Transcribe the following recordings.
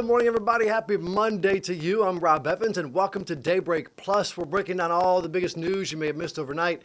Good morning, everybody. Happy Monday to you. I'm Rob Evans, and welcome to Daybreak Plus. We're breaking down all the biggest news you may have missed overnight,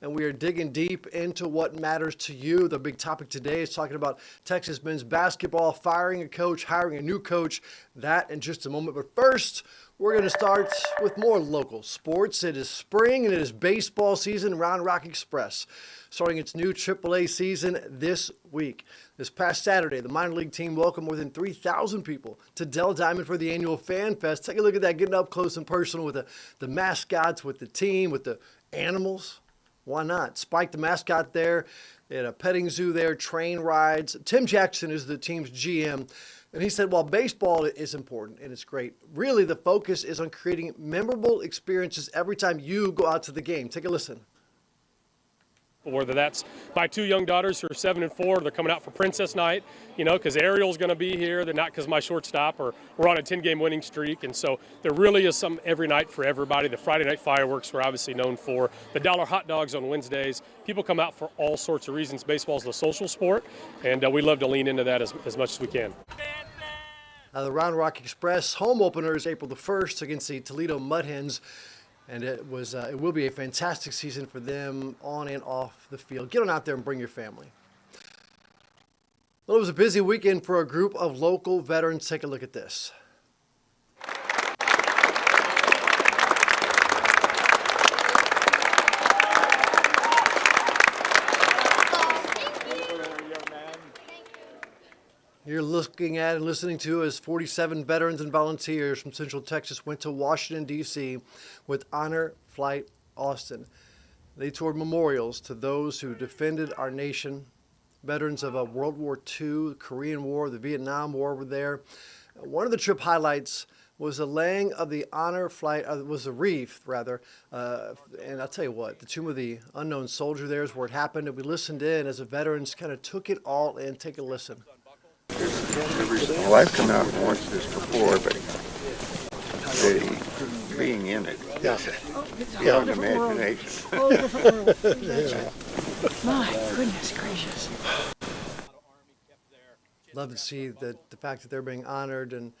and we are digging deep into what matters to you. The big topic today is talking about Texas men's basketball, firing a coach, hiring a new coach. That in just a moment. But first, we're going to start with more local sports. It is spring, and it is baseball season. Round Rock Express starting its new AAA season this week. This past Saturday, the minor league team welcomed more than 3,000 people to Dell Diamond for the annual FanFest. Take a look at that, getting up close and personal with the mascots, with the team, with the animals. Why not? Spike, the mascot there. They had a petting zoo there, train rides. Tim Jackson is the team's GM. And he said, while baseball is important and it's great, really the focus is on creating memorable experiences every time you go out to the game. Take a listen. Whether that's my two young daughters who are 7 and 4, they're coming out for Princess Night, because Ariel's going to be here. They're not because my shortstop, or we're on a 10-game winning streak. And so there really is some every night for everybody. The Friday night fireworks we're obviously known for. The dollar hot dogs on Wednesdays. People come out for all sorts of reasons. Baseball is a social sport, and we love to lean into that as much as we can. The Round Rock Express home opener is April the 1st against the Toledo Mud Hens. And it will be a fantastic season for them on and off the field. Get on out there and bring your family. Well, it was a busy weekend for a group of local veterans. Take a look at this. You're looking at and listening to as 47 veterans and volunteers from Central Texas went to Washington, D.C. with Honor Flight Austin. They toured memorials to those who defended our nation. Veterans of World War II, the Korean War, the Vietnam War were there. One of the trip highlights was the laying of the honor flight, was a wreath, rather. And I'll tell you what, the Tomb of the Unknown Soldier there is where it happened. And we listened in as the veterans kind of took it all in. Take a listen. Well, I've come out and watched this before, but being in it is beyond imagination. My goodness gracious. Love to see the fact that they're being honored and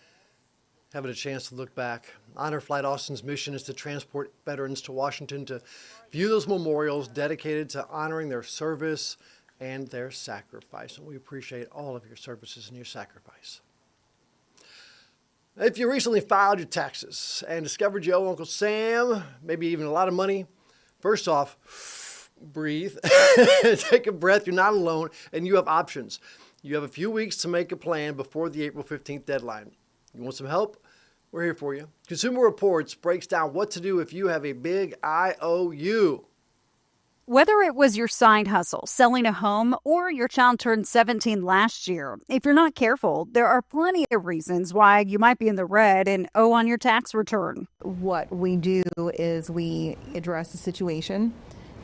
having a chance to look back. Honor Flight Austin's mission is to transport veterans to Washington to view those memorials dedicated to honoring their service and their sacrifice. And we appreciate all of your services and your sacrifice. If you recently filed your taxes and discovered you owe Uncle Sam maybe even a lot of money, first off, breathe, take a breath. You're not alone, and you have options. You have a few weeks to make a plan before the April 15th deadline. You want some help? We're here for you. Consumer Reports breaks down what to do if you have a big IOU. Whether it was your side hustle, selling a home, or your child turned 17 last year, if you're not careful, there are plenty of reasons why you might be in the red and owe on your tax return. What we do is we address the situation,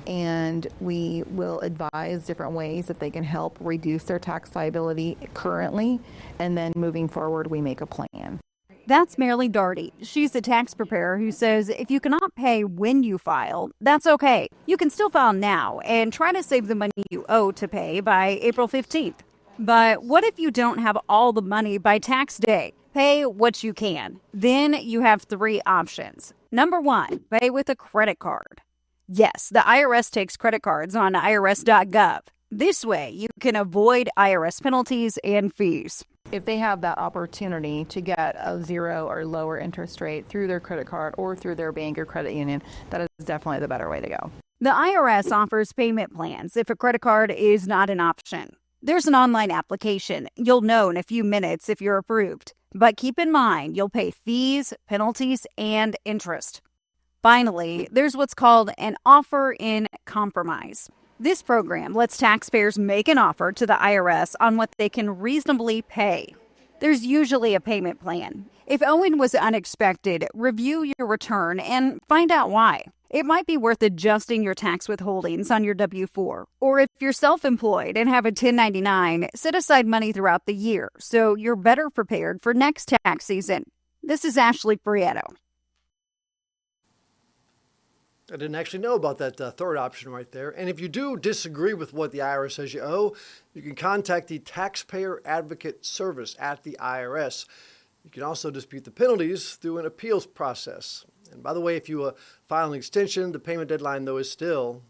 and we will advise different ways that they can help reduce their tax liability currently, and then moving forward, we make a plan. That's Marilee Darty. She's a tax preparer who says if you cannot pay when you file, that's okay. You can still file now and try to save the money you owe to pay by April 15th. But what if you don't have all the money by tax day? Pay what you can. Then you have 3 options. Number 1, pay with a credit card. Yes, the IRS takes credit cards on irs.gov. This way, you can avoid IRS penalties and fees. If they have that opportunity to get a 0 or lower interest rate through their credit card or through their bank or credit union, that is definitely the better way to go. The IRS offers payment plans if a credit card is not an option. There's an online application. You'll know in a few minutes if you're approved. But keep in mind, you'll pay fees, penalties, and interest. Finally, there's what's called an offer in compromise. This program lets taxpayers make an offer to the IRS on what they can reasonably pay. There's usually a payment plan. If owing was unexpected, review your return and find out why. It might be worth adjusting your tax withholdings on your W-4. Or if you're self-employed and have a 1099, set aside money throughout the year so you're better prepared for next tax season. This is Ashley Prieto. I didn't actually know about that third option right there. And if you do disagree with what the IRS says you owe, you can contact the Taxpayer Advocate Service at the IRS. You can also dispute the penalties through an appeals process. And by the way, if you file an extension, the payment deadline, though, is still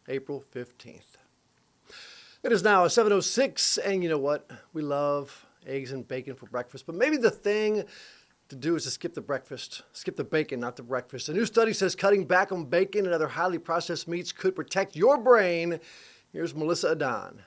April 15th. It is now 7:06, and you know what? We love eggs and bacon for breakfast, but maybe the thing to do is to skip the breakfast. Skip the bacon, not the breakfast. A new study says cutting back on bacon and other highly processed meats could protect your brain. Here's Melissa Adon.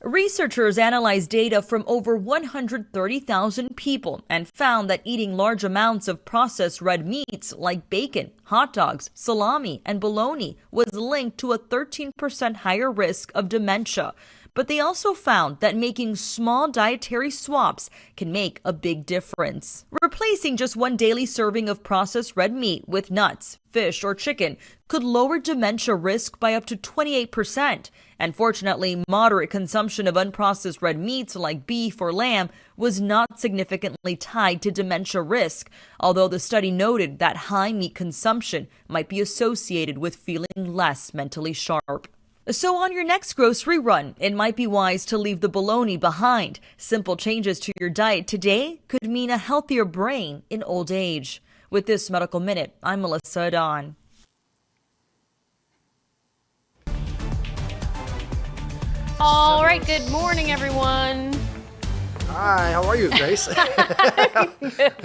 Researchers analyzed data from over 130,000 people and found that eating large amounts of processed red meats like bacon, hot dogs, salami, and bologna was linked to a 13% higher risk of dementia. But they also found that making small dietary swaps can make a big difference. Replacing just one daily serving of processed red meat with nuts, fish, or chicken could lower dementia risk by up to 28%. And fortunately, moderate consumption of unprocessed red meats like beef or lamb was not significantly tied to dementia risk, although the study noted that high meat consumption might be associated with feeling less mentally sharp. So on your next grocery run, it might be wise to leave the bologna behind. Simple changes to your diet today could mean a healthier brain in old age. With this Medical Minute, I'm Melissa Adon. All right, good morning, everyone. Hi, how are you, Grace?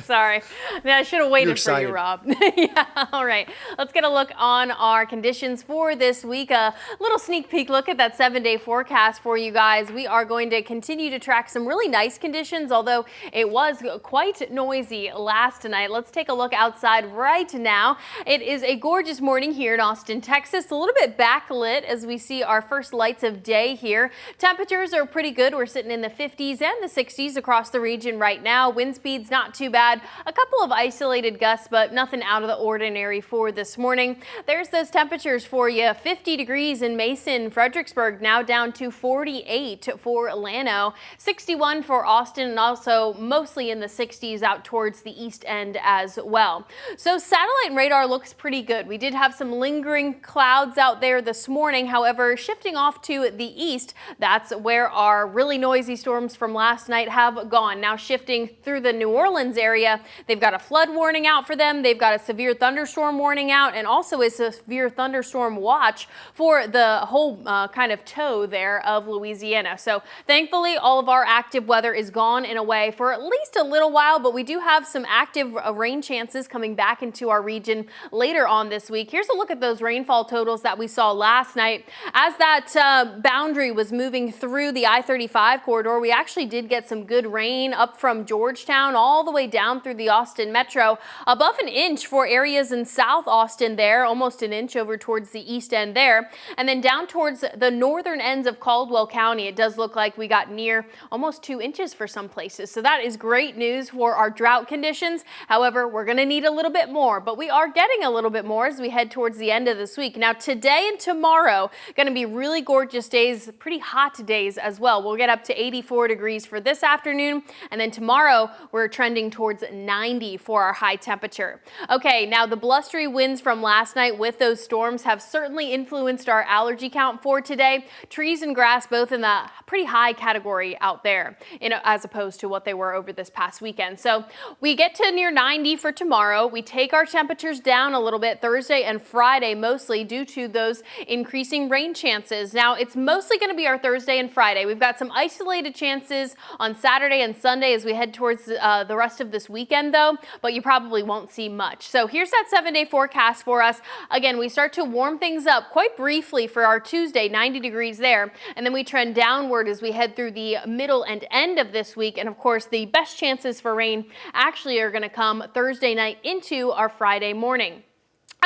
Sorry. I should have waited for excited. you, Rob. Yeah, all right. Let's get a look on our conditions for this week. A little sneak peek look at that 7-day forecast for you guys. We are going to continue to track some really nice conditions, although it was quite noisy last night. Let's take a look outside right now. It is a gorgeous morning here in Austin, Texas. A little bit backlit as we see our first lights of day here. Temperatures are pretty good. We're sitting in the 50s and the 60s across the region right now. Wind speeds not too bad. A couple of isolated gusts, but nothing out of the ordinary for this morning. There's those temperatures for you. 50 degrees in Mason, Fredericksburg, now down to 48 for Llano, 61 for Austin, and also mostly in the 60s out towards the east end as well. So satellite radar looks pretty good. We did have some lingering clouds out there this morning. However, shifting off to the east, that's where our really noisy storms from last night have gone. Now shifting through the New Orleans area, they've got a flood warning out for them. They've got a severe thunderstorm warning out and also a severe thunderstorm watch for the whole kind of toe there of Louisiana. So thankfully, all of our active weather is gone in a way for at least a little while, but we do have some active rain chances coming back into our region later on this week. Here's a look at those rainfall totals that we saw last night. As that boundary was moving through the I-35 corridor, we actually did get some good rain up from Georgetown all the way down through the Austin metro, above an inch for areas in South Austin there, almost an inch over towards the east end there, and then down towards the northern ends of Caldwell County. It does look like we got near almost 2 inches for some places, so that is great news for our drought conditions. However, we're going to need a little bit more, but we are getting a little bit more as we head towards the end of this week. Now today and tomorrow going to be really gorgeous days, pretty hot days as well. We'll get up to 84 degrees for this afternoon, and then tomorrow we're trending towards 90 for our high temperature. Okay, now the blustery winds from last night with those storms have certainly influenced our allergy count for today. Trees and grass both in the pretty high category out there, as opposed to what they were over this past weekend. So we get to near 90 for tomorrow. We take our temperatures down a little bit Thursday and Friday, mostly due to those increasing rain chances. Now it's mostly going to be our Thursday and Friday. We've got some isolated chances on Saturday and Sunday as we head towards the rest of this weekend though, but you probably won't see much. So here's that 7-day forecast for us. Again, we start to warm things up quite briefly for our Tuesday, 90 degrees there, and then we trend downward as we head through the middle and end of this week. And of course, the best chances for rain actually are going to come Thursday night into our Friday morning.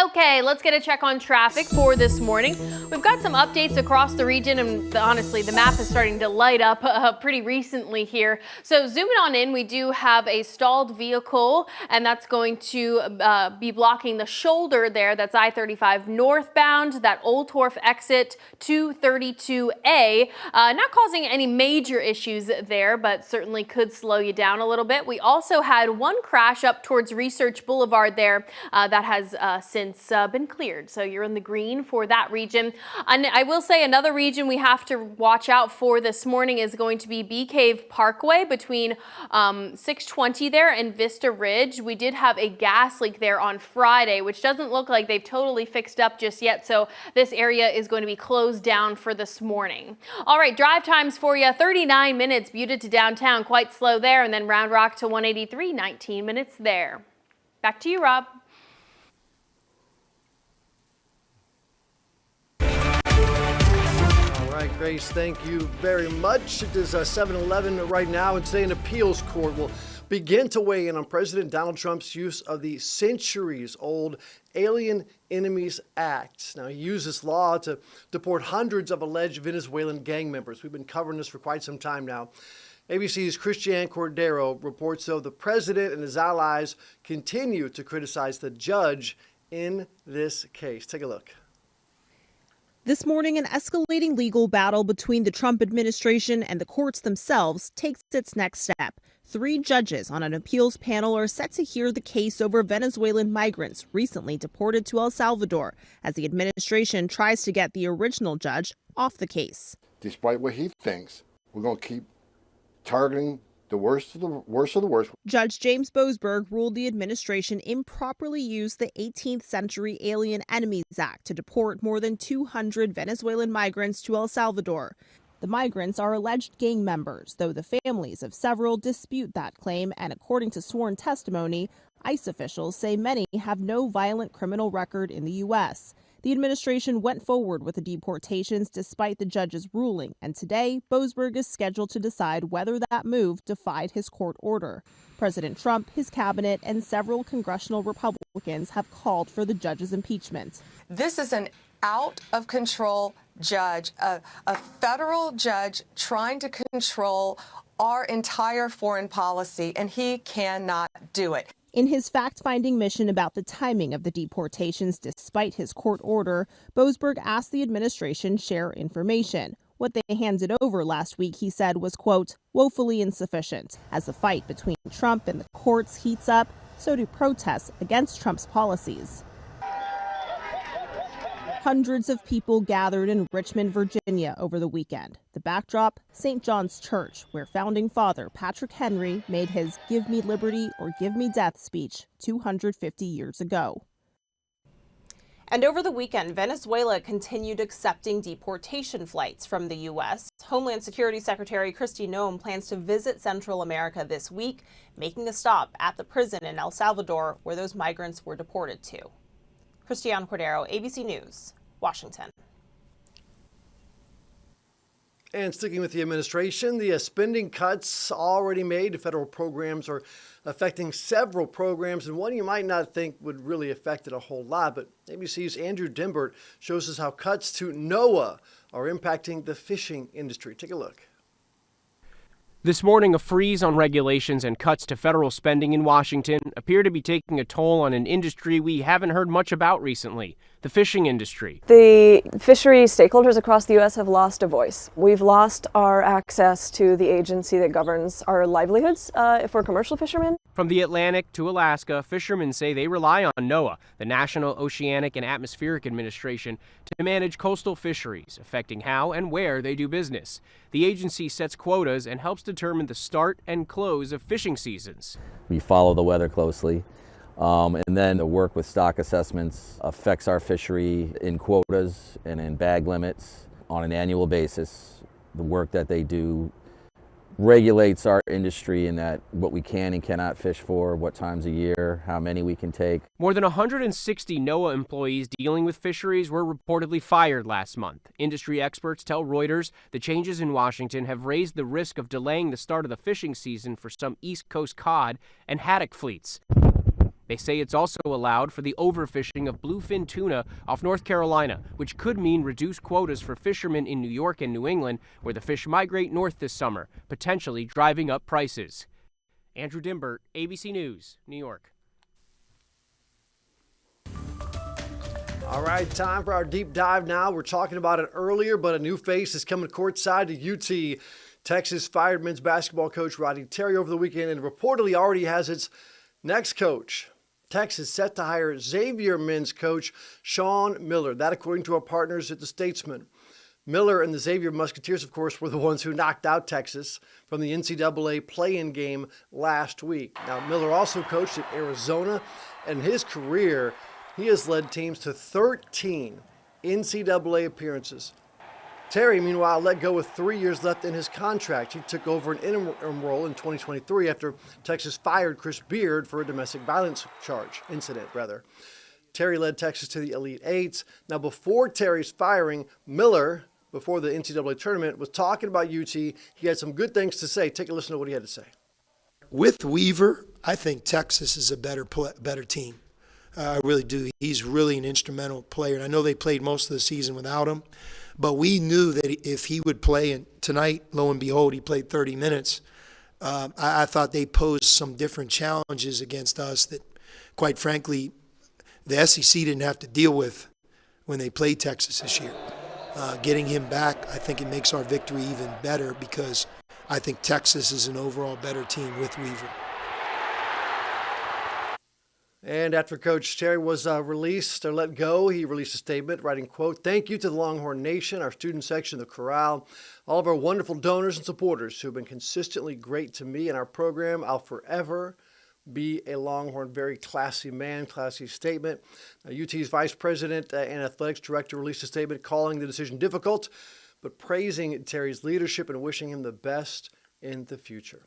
Okay, let's get a check on traffic for this morning. We've got some updates across the region, and honestly, the map is starting to light up pretty recently here. So zooming on in, we do have a stalled vehicle, and that's going to be blocking the shoulder there. That's I-35 northbound, that Old Torf exit 232A. Not causing any major issues there, but certainly could slow you down a little bit. We also had one crash up towards Research Boulevard there that has since since been cleared. So you're in the green for that region. And I will say another region we have to watch out for this morning is going to be Bee Cave Parkway between 620 there and Vista Ridge. We did have a gas leak there on Friday, which doesn't look like they've totally fixed up just yet. So this area is going to be closed down for this morning. All right, drive times for you. 39 minutes Buda to downtown, quite slow there. And then Round Rock to 183, 19 minutes there. Back to you, Rob. All right, Grace, thank you very much. It is 7:11 right now, and today an appeals court will begin to weigh in on President Donald Trump's use of the centuries-old Alien Enemies Act. Now, he used this law to deport hundreds of alleged Venezuelan gang members. We've been covering this for quite some time now. ABC's Christiane Cordero reports, though, the president and his allies continue to criticize the judge in this case. Take a look. This morning, an escalating legal battle between the Trump administration and the courts themselves takes its next step. 3 judges on an appeals panel are set to hear the case over Venezuelan migrants recently deported to El Salvador, as the administration tries to get the original judge off the case. Despite what he thinks, we're going to keep targeting the worst of the worst. Judge James Boasberg ruled the administration improperly used the 18th century Alien Enemies Act to deport more than 200 Venezuelan migrants to El Salvador. The migrants are alleged gang members, though the families of several dispute that claim, and according to sworn testimony, ICE officials say many have no violent criminal record in the U.S. The administration went forward with the deportations despite the judge's ruling, and today, Boasberg is scheduled to decide whether that move defied his court order. President Trump, his cabinet, and several congressional Republicans have called for the judge's impeachment. This is an out-of-control judge, a federal judge trying to control our entire foreign policy, and he cannot do it. In his fact-finding mission about the timing of the deportations despite his court order, Boasberg asked the administration share information. What they handed over last week, he said, was, quote, woefully insufficient. As the fight between Trump and the courts heats up, so do protests against Trump's policies. Hundreds of people gathered in Richmond, Virginia over the weekend. The backdrop, St. John's Church, where founding father Patrick Henry made his "Give me liberty or give me death" speech 250 years ago. And over the weekend, Venezuela continued accepting deportation flights from the U.S. Homeland Security Secretary Kristi Noem plans to visit Central America this week, making a stop at the prison in El Salvador where those migrants were deported to. Christiane Cordero, ABC News, Washington. And sticking with the administration, the spending cuts already made to federal programs are affecting several programs, and one you might not think would really affect it a whole lot. But ABC's Andrew Dimbert shows us how cuts to NOAA are impacting the fishing industry. Take a look. This morning, a freeze on regulations and cuts to federal spending in Washington appear to be taking a toll on an industry we haven't heard much about recently, the fishing industry. The fishery stakeholders across the U.S. have lost a voice. We've lost our access to the agency that governs our livelihoods if we're commercial fishermen. From the Atlantic to Alaska, fishermen say they rely on NOAA, the National Oceanic and Atmospheric Administration, to manage coastal fisheries, affecting how and where they do business. The agency sets quotas and helps determine the start and close of fishing seasons. We follow the weather closely, and then the work with stock assessments affects our fishery in quotas and in bag limits on an annual basis. The work that they do regulates our industry in that what we can and cannot fish for, what times a year, how many we can take. More than 160 NOAA employees dealing with fisheries were reportedly fired last month. Industry experts tell Reuters the changes in Washington have raised the risk of delaying the start of the fishing season for some East Coast cod and haddock fleets. They say it's also allowed for the overfishing of bluefin tuna off North Carolina, which could mean reduced quotas for fishermen in New York and New England, where the fish migrate north this summer, potentially driving up prices. Andrew Dimbert, ABC News, New York. All right, time for our deep dive now. We're talking about it earlier, but a new face is coming courtside to UT. Texas fired men's basketball coach Rodney Terry over the weekend and reportedly already has its next coach. Texas set to hire Xavier men's coach Sean Miller. That according to our partners at the Statesman. Miller and the Xavier Musketeers, of course, were the ones who knocked out Texas from the NCAA play-in game last week. Now, Miller also coached at Arizona, and in his career, he has led teams to 13 NCAA appearances. Terry, meanwhile, let go with 3 years left in his contract. He took over an interim role in 2023 after Texas fired Chris Beard for a domestic violence incident. Terry led Texas to the Elite Eights. Now, before Terry's firing, Miller, before the NCAA tournament, was talking about UT. He had some good things to say. Take a listen to what he had to say. With Weaver, I think Texas is a better team. I really do. He's really an instrumental player. And I know they played most of the season without him, but we knew that if he would play, and tonight, lo and behold, he played 30 minutes. I thought they posed some different challenges against us that, quite frankly, the SEC didn't have to deal with when they played Texas this year. Getting him back, I think it makes our victory even better because I think Texas is an overall better team with Weaver. And after Coach Terry was released or let go, he released a statement writing, quote, "Thank you to the Longhorn Nation, our student section, the Corral, all of our wonderful donors and supporters who have been consistently great to me and our program. I'll forever be a Longhorn." Very classy man, classy statement. UT's vice president and athletics director released a statement calling the decision difficult, but praising Terry's leadership and wishing him the best in the future.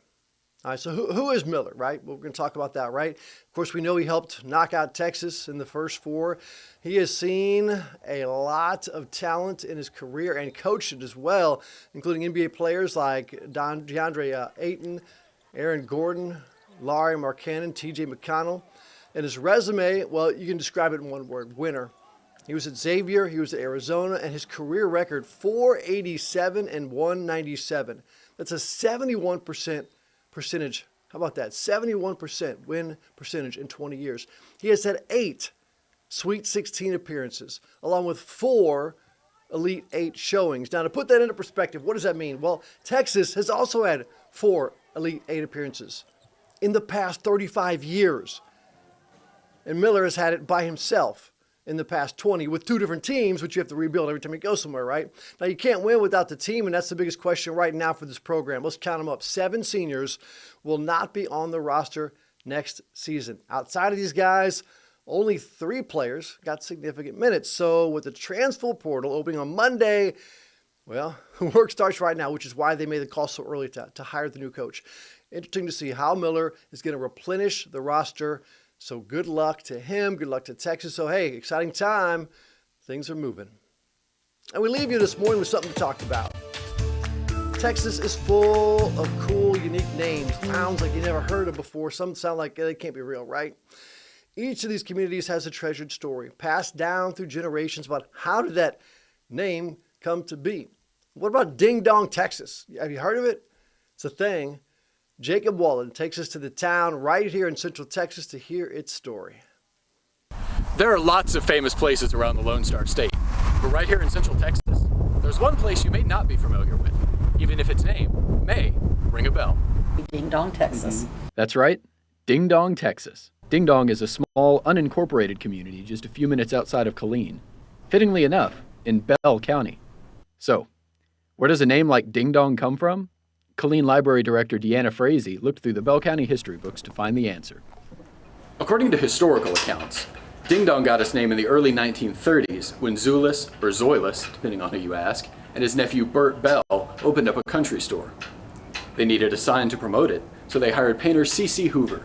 All right, so who is Miller, right? Well, we're going to talk about that, right? Of course, we know he helped knock out Texas in the first four. He has seen a lot of talent in his career and coached it as well, including NBA players like DeAndre Ayton, Aaron Gordon, Larry Markkanen, TJ McConnell. And his resume, well, you can describe it in one word: winner. He was at Xavier, he was at Arizona, and his career record, 487 and 197. That's a 71% percentage. How about that? 71% win percentage in 20 years. He has had 8 Sweet 16 appearances, along with 4 Elite 8 showings. Now, to put that into perspective, what does that mean? Well, Texas has also had 4 Elite 8 appearances in the past 35 years. And Miller has had it by himself in the past 20 with 2 different teams, which you have to rebuild every time you go somewhere, right? Now, you can't win without the team, and that's the biggest question right now for this program. Let's count them up. 7 seniors will not be on the roster next season. Outside of these guys, only 3 players got significant minutes. So with the transfer portal opening on Monday, well, work starts right now, which is why they made the call so early to hire the new coach. Interesting to see how Miller is going to replenish the roster. So good luck to him. Good luck to Texas. So, hey, exciting time. Things are moving. And we leave you this morning with something to talk about. Texas is full of cool, unique names, towns like you never heard of before. Some sound like they can't be real, right? Each of these communities has a treasured story passed down through generations about how did that name come to be. What about Ding Dong, Texas? Have you heard of it? It's a thing. Jacob Wallen takes us to the town right here in Central Texas to hear its story. There are lots of famous places around the Lone Star State, but right here in Central Texas, there's one place you may not be familiar with, even if its name may ring a bell. Ding Dong, Texas. That's right, Ding Dong, Texas. Ding Dong is a small, unincorporated community just a few minutes outside of Killeen, fittingly enough, in Bell County. So, where does a name like Ding Dong come from? Killeen Library Director Deanna Frazee looked through the Bell County history books to find the answer. According to historical accounts, Ding Dong got its name in the early 1930s when Zulus, or Zoilus, depending on who you ask, and his nephew Bert Bell opened up a country store. They needed a sign to promote it, so they hired painter C.C. Hoover.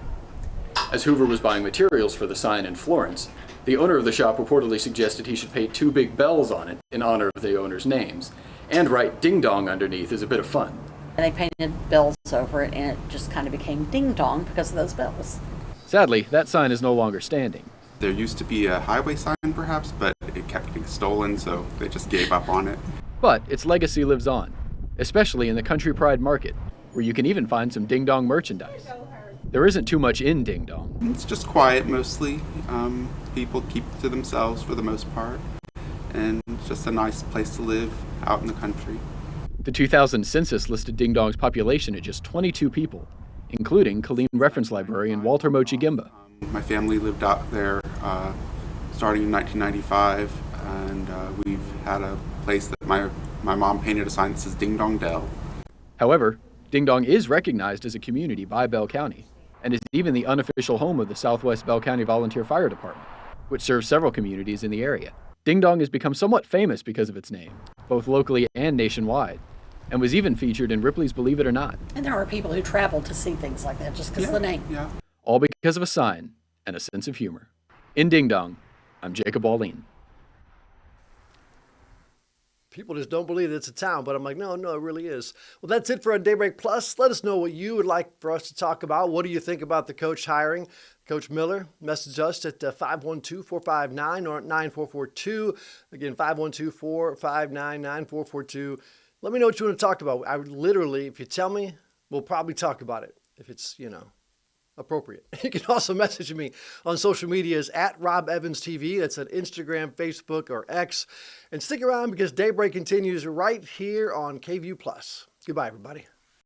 As Hoover was buying materials for the sign in Florence, the owner of the shop reportedly suggested he should paint 2 big bells on it in honor of the owner's names, and write Ding Dong underneath as a bit of fun. And they painted bells over it, and it just kind of became Ding Dong because of those bells. Sadly, that sign is no longer standing. There used to be a highway sign, perhaps, but it kept getting stolen, so they just gave up on it. But its legacy lives on, especially in the Country Pride Market, where you can even find some Ding Dong merchandise. There isn't too much in Ding Dong. It's just quiet, mostly. People keep to themselves for the most part, and it's just a nice place to live out in the country. The 2000 census listed Ding Dong's population at just 22 people, including Killeen reference librarian Walter Mochigimba. My family lived out there starting in 1995, and we've had a place that my mom painted a sign that says Ding Dong Dell. However, Ding Dong is recognized as a community by Bell County and is even the unofficial home of the Southwest Bell County Volunteer Fire Department, which serves several communities in the area. Ding Dong has become somewhat famous because of its name, both locally and nationwide, and was even featured in Ripley's Believe It or Not. And there are people who travel to see things like that just because of the name. Yeah. All because of a sign and a sense of humor. In Ding Dong, I'm Jacob Wallin. People just don't believe it's a town, but I'm like, no, it really is. Well, that's it for our Daybreak Plus. Let us know what you would like for us to talk about. What do you think about the coach hiring? Coach Miller, message us at 512-459 or 9442. Again, 512-459-9442. Let me know what you want to talk about. I would literally, if you tell me, we'll probably talk about it if it's, appropriate. You can also message me on social medias at Rob Evans TV. That's at Instagram, Facebook, or X. And stick around because Daybreak continues right here on KVUE Plus. Goodbye, everybody.